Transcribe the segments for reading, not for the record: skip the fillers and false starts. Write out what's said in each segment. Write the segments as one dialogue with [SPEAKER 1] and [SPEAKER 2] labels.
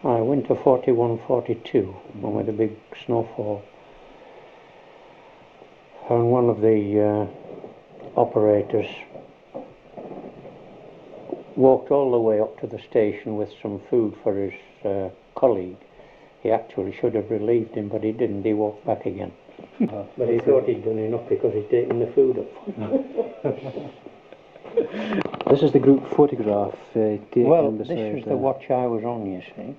[SPEAKER 1] winter 41, 42, when we had a big snowfall. And one of the operators walked all the way up to the station with some food for his colleague. He actually should have relieved him, but he didn't. He walked back again. But he thought he'd done enough because he'd taken the food up.
[SPEAKER 2] This is the group photograph taken
[SPEAKER 1] Well,
[SPEAKER 2] beside...
[SPEAKER 1] this is the watch I was on, you see.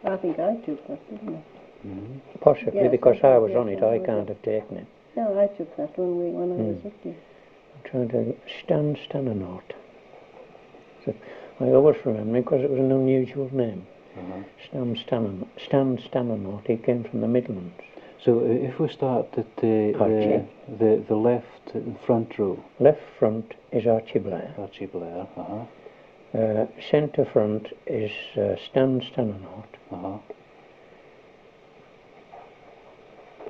[SPEAKER 3] I think I took that, didn't I?
[SPEAKER 1] Possibly,
[SPEAKER 3] Yes,
[SPEAKER 1] because
[SPEAKER 3] I
[SPEAKER 1] I
[SPEAKER 3] think
[SPEAKER 1] was on
[SPEAKER 3] yes,
[SPEAKER 1] it,
[SPEAKER 3] I
[SPEAKER 1] I
[SPEAKER 3] was
[SPEAKER 1] can't
[SPEAKER 3] it.
[SPEAKER 1] have taken it.
[SPEAKER 3] No, I took that when I was with you.
[SPEAKER 1] I'm trying to... Stan Stannanaut. So, I always remember because it was an unusual name. Stan Stannanaut. He came from the Midlands.
[SPEAKER 2] So if we start at the left front row.
[SPEAKER 1] Left front is Archie Blair.
[SPEAKER 2] Archie Blair,
[SPEAKER 1] Centre front is Stan Stannanaut.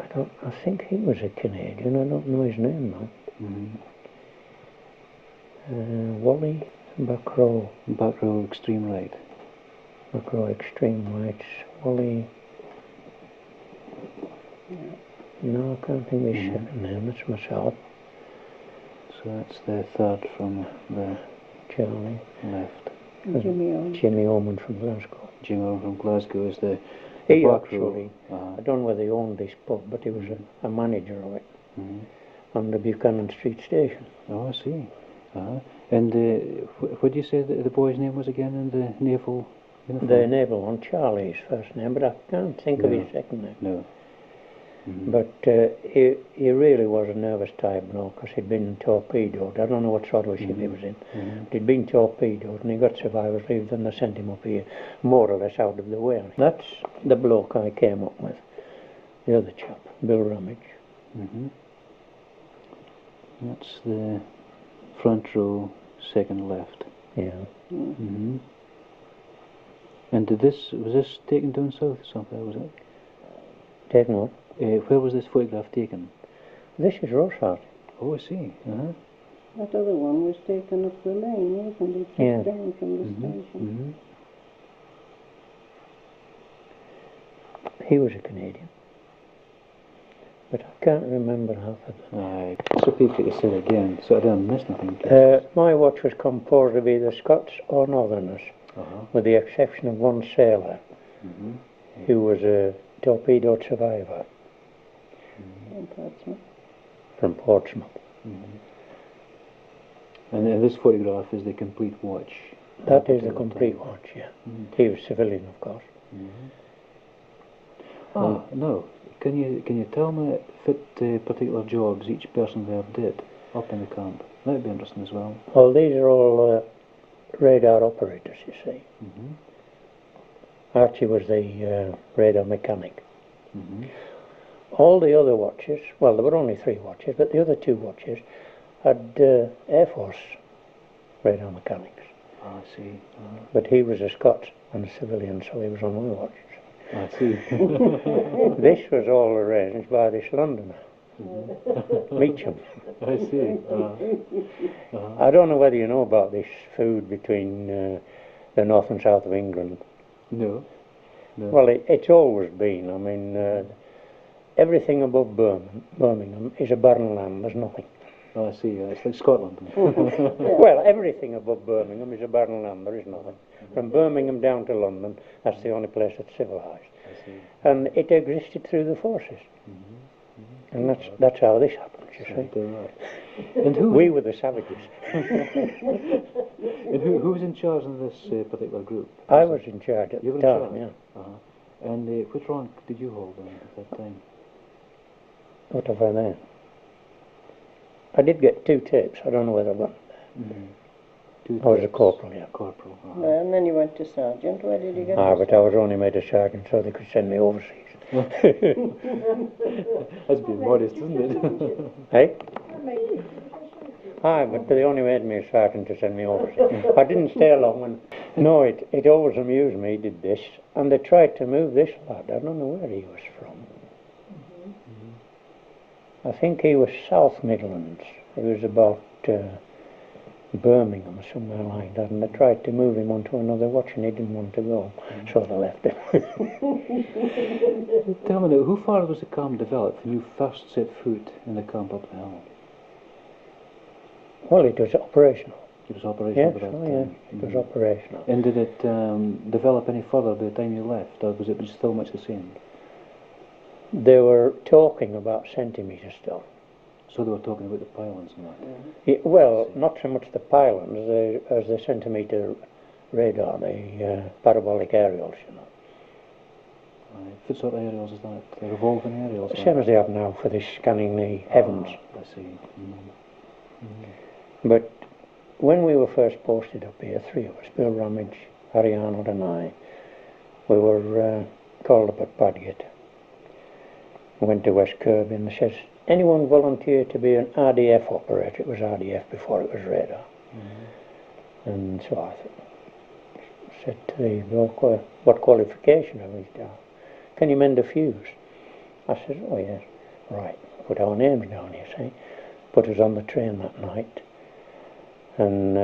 [SPEAKER 1] I think he was a Canadian. I don't know his name now. Wally, back row.
[SPEAKER 2] Back row, extreme right.
[SPEAKER 1] Back row, extreme right. Wally. No, I can't think of his second name. That's myself.
[SPEAKER 2] So that's the third from the
[SPEAKER 1] Charlie.
[SPEAKER 2] left.
[SPEAKER 3] Jimmy
[SPEAKER 1] Oman from Glasgow.
[SPEAKER 2] Jimmy Oman from Glasgow is the
[SPEAKER 1] He
[SPEAKER 2] back
[SPEAKER 1] actually,
[SPEAKER 2] row.
[SPEAKER 1] I don't know whether he owned this pub, but he was a manager of it on the Buchanan Street station.
[SPEAKER 2] Oh, I see. And what do you say the boy's name was again in the naval uniform?
[SPEAKER 1] The naval one, Charlie, his first name, but I can't think of his second name.
[SPEAKER 2] No.
[SPEAKER 1] But he really was a nervous type, because he'd been torpedoed. I don't know what sort of a ship he was in. He'd been torpedoed and he got survivor's leave, then they sent him up here, more or less out of the way. That's the bloke I came up with, the other chap, Bill Ramage.
[SPEAKER 2] That's the front row, second left.
[SPEAKER 1] Yeah.
[SPEAKER 2] And was this taken down south somewhere, was it?
[SPEAKER 1] Taken what?
[SPEAKER 2] Where was this photograph taken?
[SPEAKER 1] This is Rosehearty.
[SPEAKER 2] Oh, I see.
[SPEAKER 3] That other one was taken up the lane, wasn't it?
[SPEAKER 1] Yeah.
[SPEAKER 3] Down from the station.
[SPEAKER 1] He was a Canadian. But I can't remember half of them.
[SPEAKER 2] Aye. So people to say again, so I didn't miss nothing.
[SPEAKER 1] My watch was composed of either Scots or Northerners, with the exception of one sailor, who was a torpedoed survivor from Portsmouth.
[SPEAKER 2] And this photograph is the complete watch?
[SPEAKER 1] That is the complete watch, yeah. He was civilian, of course.
[SPEAKER 2] No. Can you tell me what particular jobs each person there did up in the camp? That'd be interesting as well.
[SPEAKER 1] Well, these are all radar operators, you see. Archie was the radar mechanic. All the other watches, well, there were only 3 watches, but the other 2 watches had Air Force radar mechanics.
[SPEAKER 2] I see.
[SPEAKER 1] But he was a Scot and a civilian, so he was on my watches.
[SPEAKER 2] I see.
[SPEAKER 1] This was all arranged by this Londoner, Meacham.
[SPEAKER 2] I see.
[SPEAKER 1] I don't know whether you know about this food between the north and south of England.
[SPEAKER 2] No.
[SPEAKER 1] Well, it's always been. I mean, everything above Birmingham is a barren land. There's nothing.
[SPEAKER 2] I see. It's like Scotland.
[SPEAKER 1] Well, everything above Birmingham is a barren land. There is nothing. From Birmingham down to London, that's the only place that's civilised.
[SPEAKER 2] I see.
[SPEAKER 1] And it existed through the forces. And that's how this happens, you see.
[SPEAKER 2] Right. And
[SPEAKER 1] We were the savages.
[SPEAKER 2] And who was in charge of this particular group?
[SPEAKER 1] I was in charge at
[SPEAKER 2] You were
[SPEAKER 1] the
[SPEAKER 2] in
[SPEAKER 1] time,
[SPEAKER 2] charge?
[SPEAKER 1] yeah.
[SPEAKER 2] And which rank did you hold then at that time?
[SPEAKER 1] What have I there? I did get 2 tapes. I don't know whether I got I was a corporal, yeah.
[SPEAKER 2] Corporal.
[SPEAKER 3] And then you went to sergeant. Where did you get
[SPEAKER 1] But I was only made a sergeant so they could send me overseas.
[SPEAKER 2] That's being modest, isn't it?
[SPEAKER 1] Hey? But they only made me a sergeant to send me overseas. I didn't stay long. No, it always amused me, he did this. And they tried to move this lad. I don't know where he was from. I think he was South Midlands. He was about Birmingham, somewhere like that, and they tried to move him onto another watch and he didn't want to go, so they left him.
[SPEAKER 2] Tell me now, how far was the camp developed when you first set foot in the camp up the hill?
[SPEAKER 1] Well, it was operational.
[SPEAKER 2] It was operational
[SPEAKER 1] Yes,
[SPEAKER 2] by that
[SPEAKER 1] oh,
[SPEAKER 2] time?
[SPEAKER 1] yes, it was operational.
[SPEAKER 2] And did it develop any further by the time you left, or was it still much the same?
[SPEAKER 1] They were talking about centimetre stuff.
[SPEAKER 2] So they were talking about the pylons and that?
[SPEAKER 1] Yeah, well, not so much the pylons as the centimetre radar, the parabolic aerials, you know.
[SPEAKER 2] What sort of aerials is that? The revolving aerials?
[SPEAKER 1] The same as they have now for this scanning the heavens.
[SPEAKER 2] I see.
[SPEAKER 1] But when we were first posted up here, three of us, Bill Ramage, Harry Arnold and I, we were called up at Padgett. We went to West Kirby and they says, anyone volunteer to be an RDF operator? It was RDF before it was radar. And so I said to the bloke, what qualification have we got? Can you mend a fuse? I said, oh yes. Right, put our names down, you see. Put us on the train that night. And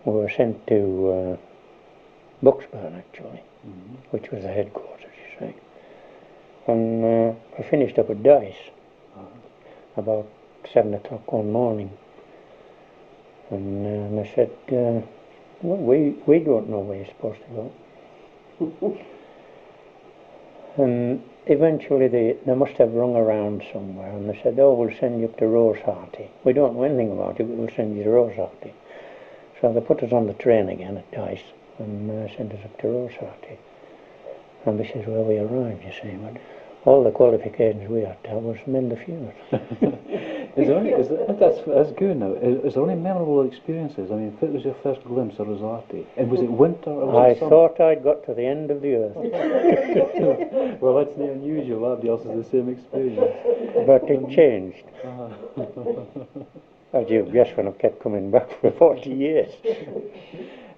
[SPEAKER 1] we were sent to Bucksburn, actually, which was the headquarters, you see. And I finished up at Dice about 7 o'clock one morning. And they said, well, we don't know where you're supposed to go. And eventually they must have rung around somewhere and they said, oh, we'll send you up to Rosehearty. We don't know anything about it, but we'll send you to Rosehearty. So they put us on the train again at Dice and sent us up to Rosehearty. And this is where we arrived, you see. But all the qualifications we had to have was mend the fuse.
[SPEAKER 2] That's good now. Is there any memorable experiences? I mean, if it was your first glimpse of Rosehearty, and was it winter or was it summer?
[SPEAKER 1] I thought I'd got to the end of the earth.
[SPEAKER 2] Well, that's not unusual. Everybody else has the same experience.
[SPEAKER 1] But it changed. As you guess, when I've kept coming back for 40 years.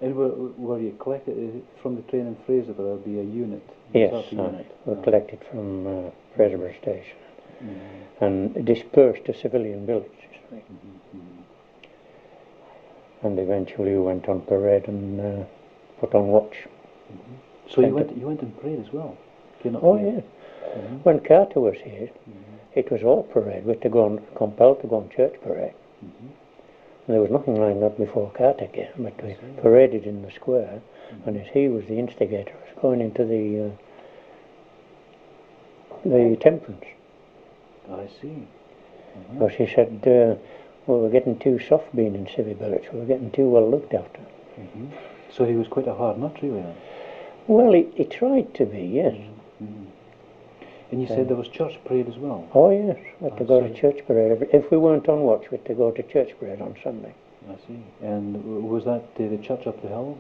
[SPEAKER 2] And were you collected from the train in Fraser? There would be a unit.
[SPEAKER 1] Yes, we were collected from Fraserburgh Station and dispersed to civilian villages. And eventually we went on parade and put on watch.
[SPEAKER 2] So you went on parade as well?
[SPEAKER 1] Oh yeah. When Carter was here, it was all parade. We were compelled to go on church parade. And there was nothing like that before Carter came, but we paraded in the square, and as he was the instigator, was going into the temperance.
[SPEAKER 2] I see.
[SPEAKER 1] Because he said, well, we're getting too soft being in civvy billets, we were getting too well looked after.
[SPEAKER 2] So he was quite a hard nut, really, then?
[SPEAKER 1] Well, he tried to be, yes.
[SPEAKER 2] And you said there was church parade as well?
[SPEAKER 1] Oh yes, we had to go to church parade. If we weren't on watch, we had to go to church parade on Sunday.
[SPEAKER 2] I see. And was that the church up the hill?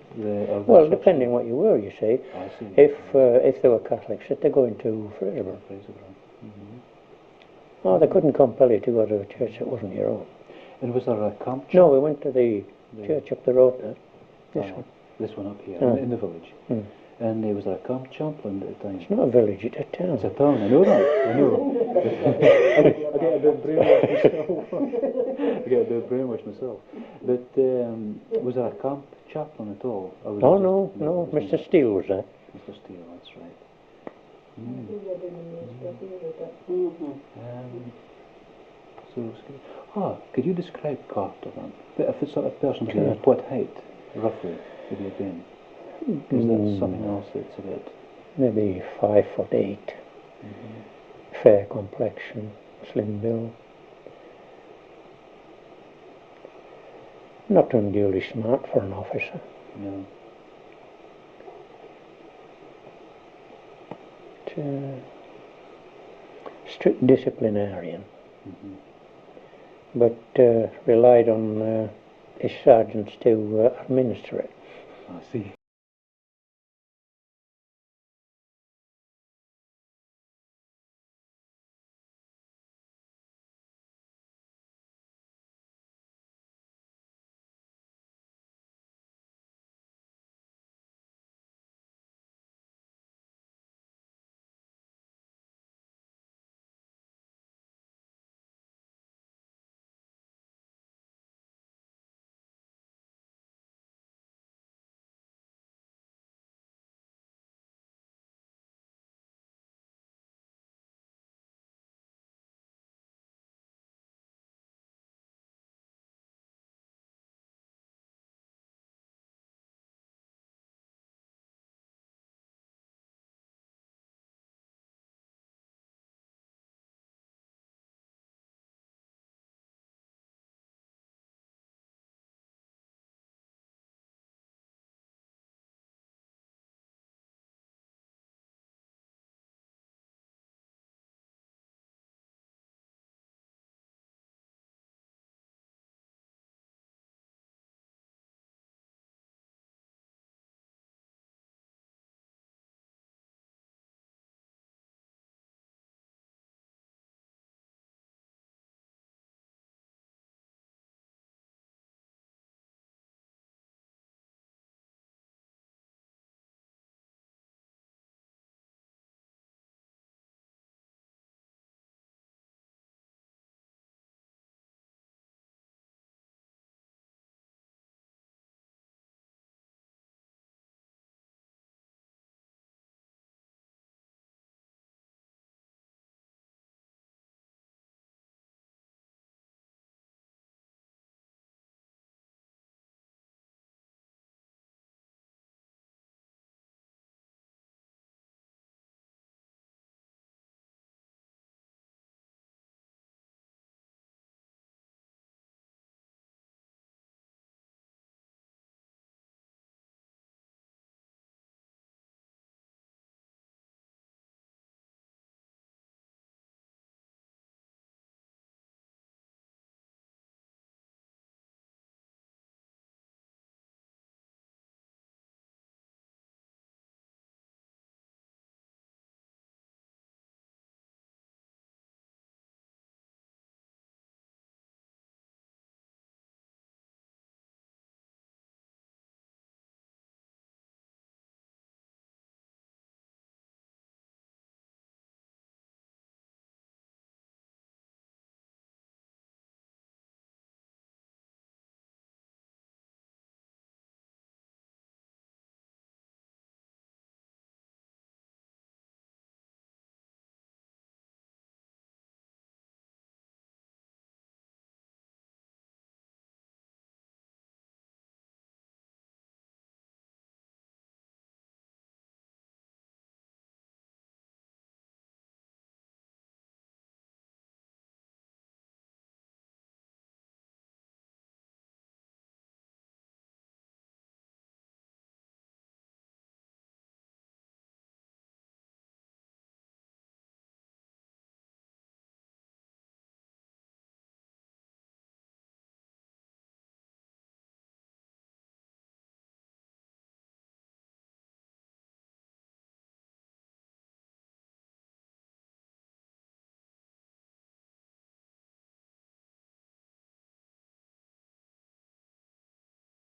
[SPEAKER 1] Well, depending what you were, you see.
[SPEAKER 2] I see.
[SPEAKER 1] If they were Catholics, they had to go into Fraserburgh. Oh, they couldn't compel you to go to a church that wasn't your own.
[SPEAKER 2] And was there a camp?
[SPEAKER 1] No, we went to the church up the road there. This one.
[SPEAKER 2] This one up here, in the village. And was there a camp chaplain at the time?
[SPEAKER 1] It's not a village, it's a town.
[SPEAKER 2] It's a town, I know that. I know. I get a bit brainwashed myself. But was there a camp chaplain at all?
[SPEAKER 1] Oh no, Mr. Steele was there.
[SPEAKER 2] Mr. Steele, that's right. Could you describe Carter then? If it's sort of person, what height, roughly, would he have been? Is that something else that's a bit?
[SPEAKER 1] Maybe 5'8". Fair complexion, slim build. Not unduly smart for an officer.
[SPEAKER 2] No.
[SPEAKER 1] Strict disciplinarian. But relied on his sergeants to administer it.
[SPEAKER 2] I see.